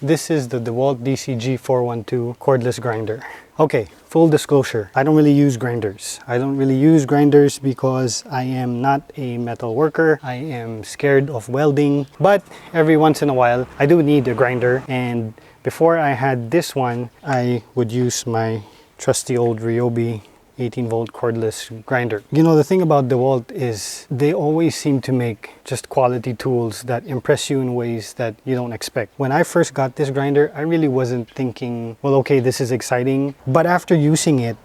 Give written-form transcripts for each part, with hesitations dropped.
This is the Dewalt DCG412 cordless grinder. Okay, full disclosure, I don't really use grinders. I don't really use grinders because I am not a metal worker. I am scared of welding, but every once in a while I do need a grinder, and before I had this one, I would use my trusty old Ryobi 18-volt cordless grinder. You know, the thing about DeWalt is they always seem to make just quality tools that impress you in ways that you don't expect. When I first got this grinder, I really wasn't thinking, well, okay, this is exciting. But after using it,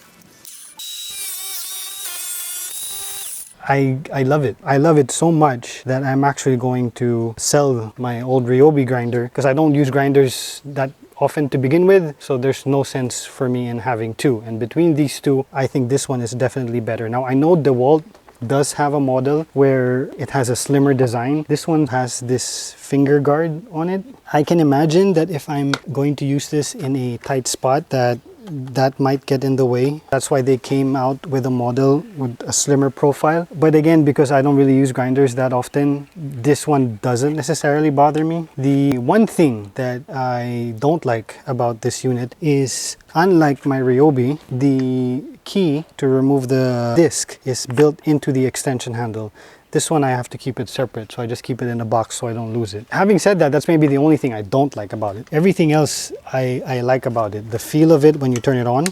I love it. I love it so much that I'm actually going to sell my old Ryobi grinder because I don't use grinders that often to begin with, so there's no sense for me in having two. And between these two, I think this one is definitely better. Now, I know DeWalt does have a model where it has a slimmer design. This one has this finger guard on it. I can imagine that if I'm going to use this in a tight spot, that might get in the way. That's why they came out with a model with a slimmer profile. But again, because I don't really use grinders that often, this one doesn't necessarily bother me. The one thing that I don't like about this unit is, unlike my Ryobi, the key to remove the disc is built into the extension handle. This one I have to keep it separate, so I just keep it in a box so I don't lose it. Having said that, that's maybe the only thing I don't like about it. Everything else I like about it. The feel of it when you turn it on.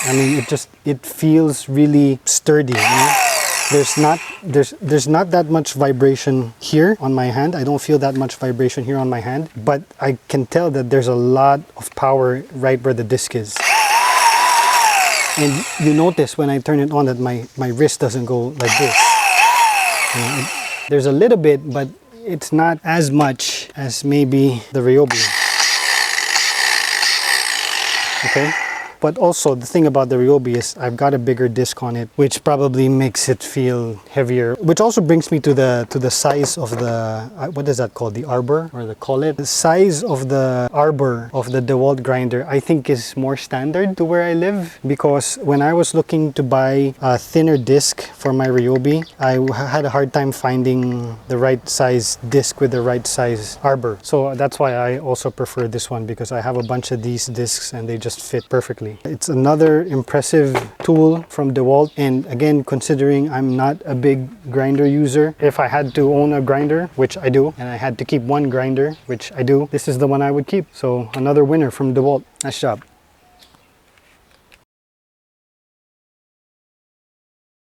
I mean, it feels really sturdy, you know? There's not that much vibration here on my hand. I don't feel that much vibration here on my hand, but I can tell that there's a lot of power right where the disc is. And you notice when I turn it on that my wrist doesn't go like this. You know, there's a little bit, but it's not as much as maybe the Ryobi. Okay? But also, the thing about the Ryobi is I've got a bigger disc on it, which probably makes it feel heavier. Which also brings me to the size of the, what is that called? The arbor or the collet? The size of the arbor of the DeWalt grinder, I think, is more standard to where I live. Because when I was looking to buy a thinner disc for my Ryobi, I had a hard time finding the right size disc with the right size arbor. So that's why I also prefer this one, because I have a bunch of these discs and they just fit perfectly. It's another impressive tool from DeWalt, and again, considering I'm not a big grinder user, if I had to own a grinder, which I do, and I had to keep one grinder, which I do, this is the one I would keep. So another winner from DeWalt. Nice job.